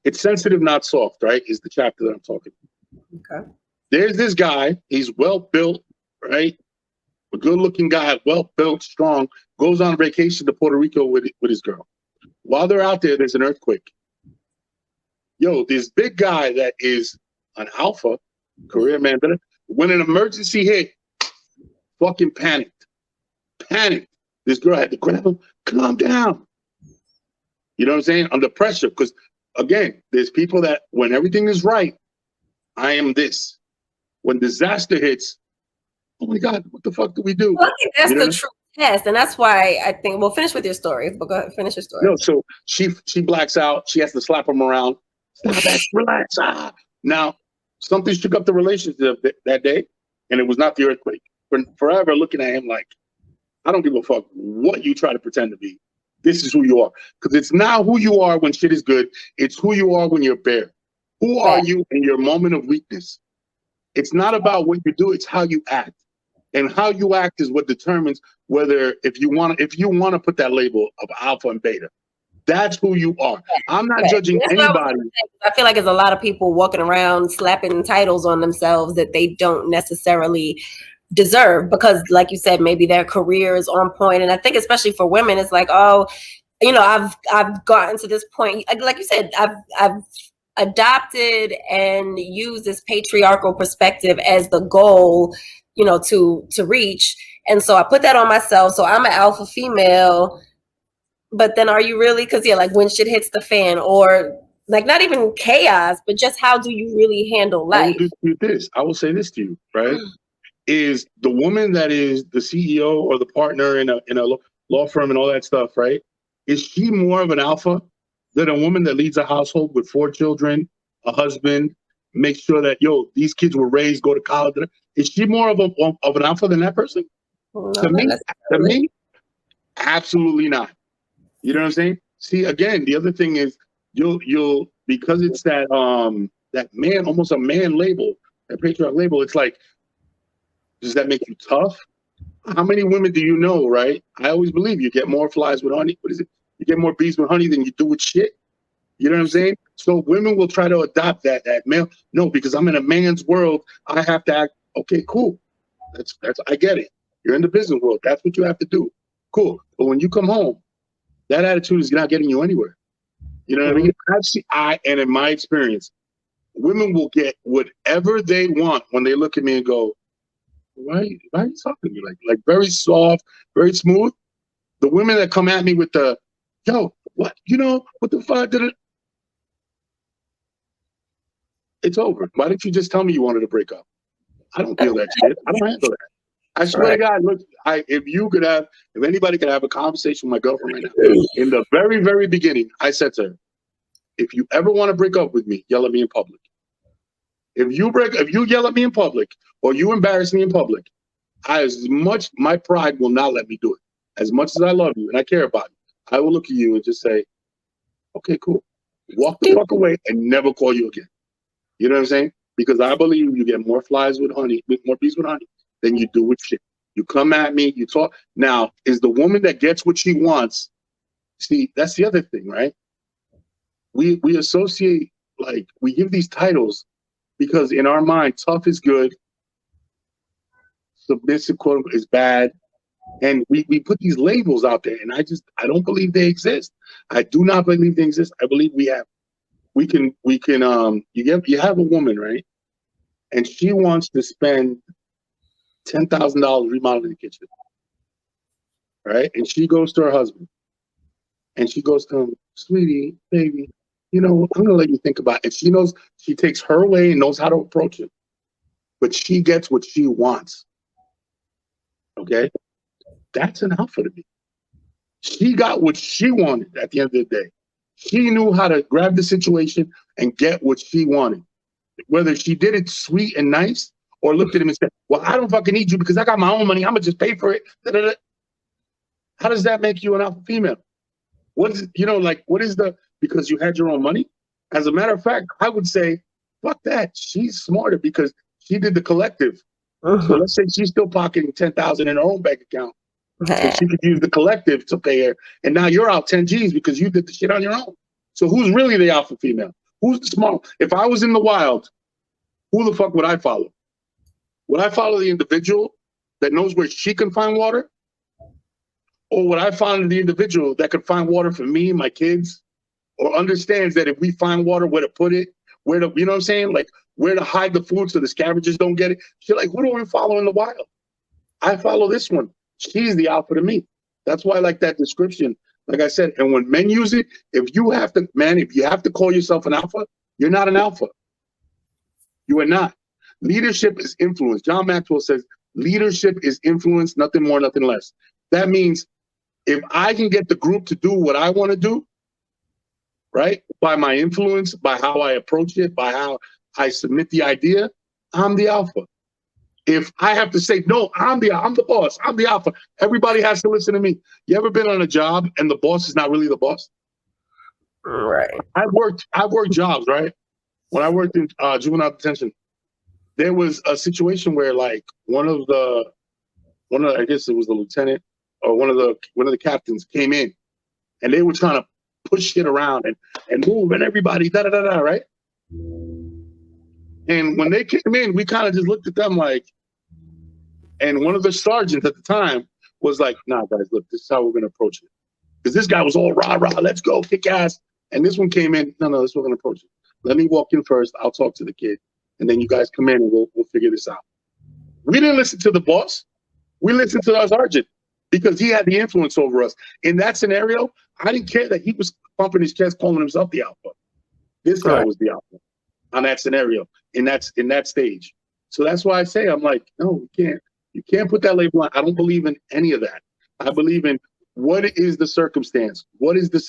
It's sensitive, not soft, right? Is the chapter that I'm talking. Okay. There's this guy. He's well built, right? A good looking guy, well built, strong. Goes on vacation to Puerto Rico with his girl. While they're out there, there's an earthquake. Yo, this big guy that is an alpha, career man, when an emergency hit, fucking panicked. This girl had to grab him, calm down. You know what I'm saying? Under pressure. Because, again, there's people that when everything is right, I am this. When disaster hits, oh my God, what the fuck do we do? Well, I think that's the true test. And that's why I think, well, finish with your story. But go ahead, finish your story. No, so she blacks out. She has to slap him around. Stop that, relax. Now, something shook up the relationship that day, and it was not the earthquake. Forever looking at him like, I don't give a fuck what you try to pretend to be. This is who you are. Because it's not who you are when shit is good. It's who you are when you're bare. Who are you in your moment of weakness? It's not about what you do. It's how you act. And how you act is what determines whether if you want to put that label of alpha and beta. That's who you are. I'm not judging anybody. I feel like there's a lot of people walking around slapping titles on themselves that they don't necessarily deserve because, like you said, maybe their career is on point. And I think especially for women, it's like, oh, you know, I've gotten to this point. Like you said, I've adopted and used this patriarchal perspective as the goal, you know, to reach. And so I put that on myself. So I'm an alpha female. But then are you really? Because, yeah, like when shit hits the fan or like not even chaos, but just how do you really handle life? I will say this to you, right? Is the woman that is the CEO or the partner in a law firm and all that stuff, right? Is she more of an alpha than a woman that leads a household with 4 children, a husband, make sure that, these kids were raised, go to college? Is she more of an alpha than that person? No, to me, absolutely not. You know what I'm saying? See, again, the other thing is you'll because it's that man, almost a man label, that patriarch label. It's like, does that make you tough? How many women do you know, right? I always believe you get more flies with honey. What is it? You get more bees with honey than you do with shit. You know what I'm saying? So women will try to adopt that male. No, because I'm in a man's world, I have to act. Okay, cool. That's I get it. You're in the business world. That's what you have to do. Cool. But when you come home, that attitude is not getting you anywhere. You know what I mean? And in my experience, women will get whatever they want when they look at me and go, why are you talking to me? Like very soft, very smooth. The women that come at me with the, what? What the fuck did it? It's over. Why didn't you just tell me you wanted to break up? I don't feel that shit. I don't handle that. I swear to God, look, if anybody could have a conversation with my girlfriend right now, in the very, very beginning, I said to her, if you ever want to break up with me, yell at me in public. If you yell at me in public or you embarrass me in public, my pride will not let me do it. As much as I love you and I care about you, I will look at you and just say, okay, cool. Walk the fuck away and never call you again. You know what I'm saying? Because I believe you get more flies with honey, more bees with honey than you do with shit. You come at me, you talk. Now, is the woman that gets what she wants? See, that's the other thing, right? We associate, like, we give these titles because in our mind, tough is good, submissive, quote unquote, is bad. And we put these labels out there, and I don't believe they exist. I do not believe they exist. I believe you have a woman, right? And she wants to spend $10,000 remodeling the kitchen, right? And she goes to her husband, and she goes to him, sweetie, baby, I'm gonna let you think about it. And she knows, she takes her way and knows how to approach it, but she gets what she wants. Okay, that's an alpha to me. She got what she wanted at the end of the day. She knew how to grab the situation and get what she wanted. Whether she did it sweet and nice or looked at him and said, well, I don't fucking need you because I got my own money. I'm going to just pay for it. Da-da-da. How does that make you an alpha female? What is, because you had your own money? As a matter of fact, I would say, fuck that. She's smarter because she did the collective. So let's say she's still pocketing $10,000 in her own bank account. So she could use the collective to pay her. And now you're out 10 G's because you did the shit on your own. So who's really the alpha female? Who's the smart? If I was in the wild, who the fuck would I follow? Would I follow the individual that knows where she can find water? Or would I follow the individual that could find water for me, my kids, or understands that if we find water, where to put it, where to, you know what I'm saying? Like where to hide the food so the scavengers don't get it. She's like, who do we follow in the wild? I follow this one. She's the alpha to me. That's why I like that description. Like I said, and when men use it, if you have to call yourself an alpha, you're not an alpha. You are not. Leadership is influence. John Maxwell says, leadership is influence, nothing more, nothing less. That means if I can get the group to do what I want to do, right, by my influence, by how I approach it, by how I submit the idea, I'm the alpha. If I have to say, no, I'm the boss, I'm the alpha, everybody has to listen to me. You ever been on a job and the boss is not really the boss? Right. I've worked jobs, right? When I worked in juvenile detention, there was a situation where like one of I guess it was the lieutenant or one of the captains came in and they were trying to push shit around and move and everybody da-da-da-da, right? And when they came in, we kind of just looked at them like, and one of the sergeants at the time was like, nah, guys, look, this is how we're going to approach it. Because this guy was all rah, let's go, kick ass. And this one came in, no, this is what we're going to approach it. Let me walk in first. I'll talk to the kid. And then you guys come in and we'll figure this out. We didn't listen to the boss. We listened to our sergeant because he had the influence over us. In that scenario, I didn't care that he was pumping his chest, calling himself the alpha. This guy was the alpha on that scenario, in that stage. So that's why I say, I'm like, no, we can't. You can't put that label on. I don't believe in any of that. I believe in what is the circumstance? What is the